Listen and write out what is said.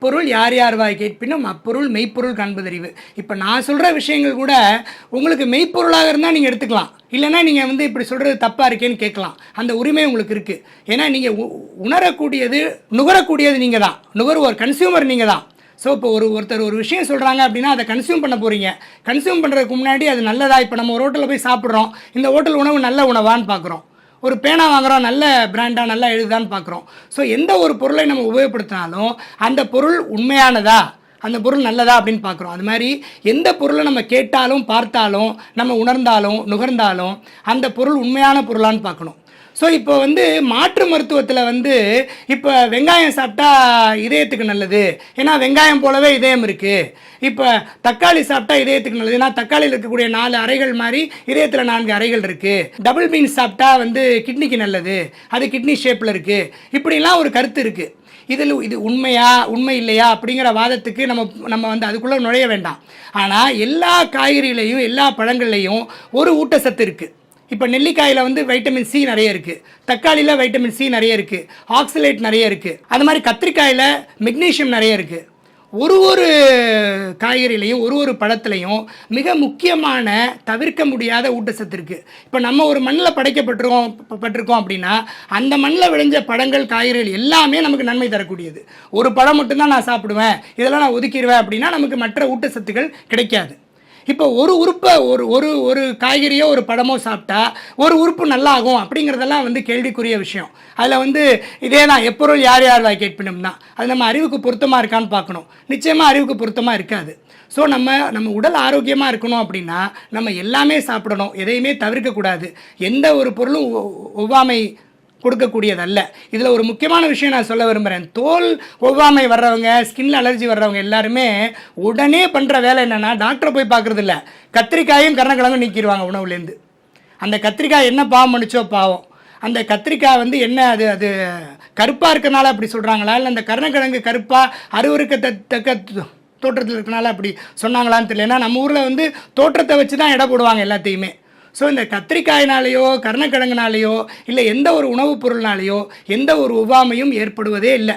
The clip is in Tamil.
பொருள் யார் யார் வாய் கேட்பினும் அப்பொருள் மெய்ப்பொருள் காண்பதறிவு. இப்போ நான் சொல்கிற விஷயங்கள் கூட உங்களுக்கு மெய்ப்பொருளாக இருந்தால் நீங்கள் எடுத்துக்கலாம், இல்லைனா நீங்கள் இப்படி சொல்கிறது தப்பாக இருக்கேன்னு கேட்கலாம். அந்த உரிமை உங்களுக்கு இருக்குது. ஏன்னா நீங்கள் உணரக்கூடியது நுகரக்கூடியது நீங்கள் தான், நுகர்வோர் கன்சியூமர் நீங்கள் தான். ஸோ இப்போ ஒருத்தர் ஒரு விஷயம் சொல்கிறாங்க அப்படின்னா அதை கன்சியூம் பண்ண போகிறீங்க. கன்சியூம் பண்ணுறதுக்கு முன்னாடி அது நல்லதா, இப்போ நம்ம ஒரு ஹோட்டலில் போய் சாப்பிட்றோம், இந்த ஹோட்டல் உணவு நல்ல உணவான்னு பார்க்குறோம். ஒரு பேனா வாங்குகிறோம், நல்ல பிராண்டாக நல்லா எழுதுதான்னு பார்க்குறோம். ஸோ எந்த ஒரு பொருளை நம்ம உபயோகப்படுத்தினாலும் அந்த பொருள் உண்மையானதா, அந்த பொருள் நல்லதா அப்படின்னு பார்க்குறோம். அது மாதிரி எந்த பொருளை நம்ம கேட்டாலும் பார்த்தாலும் நம்ம உணர்ந்தாலும் நுகர்ந்தாலும் அந்த பொருள் உண்மையான பொருளான்னு பார்க்கணும். ஸோ இப்போ மாற்று மருத்துவத்தில் இப்போ வெங்காயம் சாப்பிட்டா இதயத்துக்கு நல்லது, ஏன்னா வெங்காயம் போலவே இதயம் இருக்குது. இப்போ தக்காளி சாப்பிட்டா இதயத்துக்கு நல்லது, ஏன்னா தக்காளியில் இருக்கக்கூடிய 4 அறைகள் மாதிரி இதயத்தில் 4 அறைகள் இருக்குது. டபுள் பீன்ஸ் சாப்பிட்டா கிட்னிக்கு நல்லது, அது கிட்னி ஷேப்பில் இருக்குது. இப்படிலாம் ஒரு கருத்து இருக்குது. இது உண்மையா உண்மை இல்லையா அப்படிங்கிற வாதத்துக்கு நம்ம அதுக்குள்ளே நுழைய வேண்டாம். ஆனால் எல்லா காய்கறிகளையும் எல்லா பழங்கள்லையும் ஒரு ஊட்டச்சத்து இருக்குது. இப்போ நெல்லிக்காயில் வைட்டமின் சி நிறைய இருக்குது, தக்காளியில் வைட்டமின் சி நிறைய இருக்குது, ஆக்சலேட் நிறைய இருக்குது. அது மாதிரி கத்திரிக்காயில் மெக்னீஷியம் நிறைய இருக்குது. ஒரு காய்கறிலையும் ஒரு பழத்துலையும் மிக முக்கியமான தவிர்க்க முடியாத ஊட்டச்சத்து இருக்குது. இப்போ நம்ம ஒரு மண்ணில் படைக்கப்பட்டிருக்கோம் அப்படின்னா அந்த மண்ணில் விளைஞ்ச பழங்கள் காய்கறிகள் எல்லாமே நமக்கு நன்மை தரக்கூடியது. ஒரு பழம் மட்டும்தான் நான் சாப்பிடுவேன், இதெல்லாம் நான் ஒதுக்கிடுவேன் அப்படின்னா நமக்கு மற்ற ஊட்டச்சத்துக்கள் கிடைக்காது. இப்போ ஒரு உறுப்பை ஒரு காய்கறியோ ஒரு பழமோ சாப்பிட்டா ஒரு உறுப்பு நல்லாகும் அப்படிங்கிறதெல்லாம் கேள்விக்குரிய விஷயம். அதில் இதே தான் எப்பொருள் யார் யார் வாய் கேட்பினும் தான். அது நம்ம அறிவுக்கு பொருத்தமாக இருக்கான்னு பார்க்கணும். நிச்சயமாக அறிவுக்கு பொருத்தமாக இருக்காது. ஸோ நம்ம உடல் ஆரோக்கியமாக இருக்கணும் அப்படின்னா நம்ம எல்லாமே சாப்பிடணும், எதையுமே தவிர்க்கக்கூடாது. எந்த ஒரு பொருளும் ஒவ்வாமை கொடுக்கக்கூடியதல்ல. இதில் ஒரு முக்கியமான விஷயம் நான் சொல்ல விரும்புகிறேன். தோல் ஒவ்வாமை வர்றவங்க, ஸ்கின்ல அலர்ஜி வர்றவங்க எல்லாருமே உடனே பண்ணுற வேலை என்னென்னா டாக்டரை போய் பார்க்குறது இல்லை, கத்திரிக்காயும் கருணக்கிழங்கும் நீக்கிடுவாங்க உணவுலேருந்து. அந்த கத்திரிக்காய் என்ன பாவம் பண்ணிச்சோ பாவம். அந்த கத்திரிக்காய் என்ன அது கருப்பாக இருக்கனால அப்படி சொல்கிறாங்களா, இல்லை அந்த கருணக்கிழங்கு கருப்பாக அருவருக்கத்தக்க தோற்றத்தில் இருக்கனால அப்படி சொன்னாங்களான்னு தெரியல. ஏன்னா நம்ம ஊரில் தோற்றத்தை வச்சு தான் எடை போடுவாங்க எல்லாத்தையுமே. ஸோ இந்த கத்திரிக்காயினாலேயோ கருணக்கிழங்குனாலேயோ இல்லை எந்த ஒரு உணவுப் பொருள்னாலேயோ எந்த ஒரு ஒவ்வாமையும் ஏற்படுவதே இல்லை.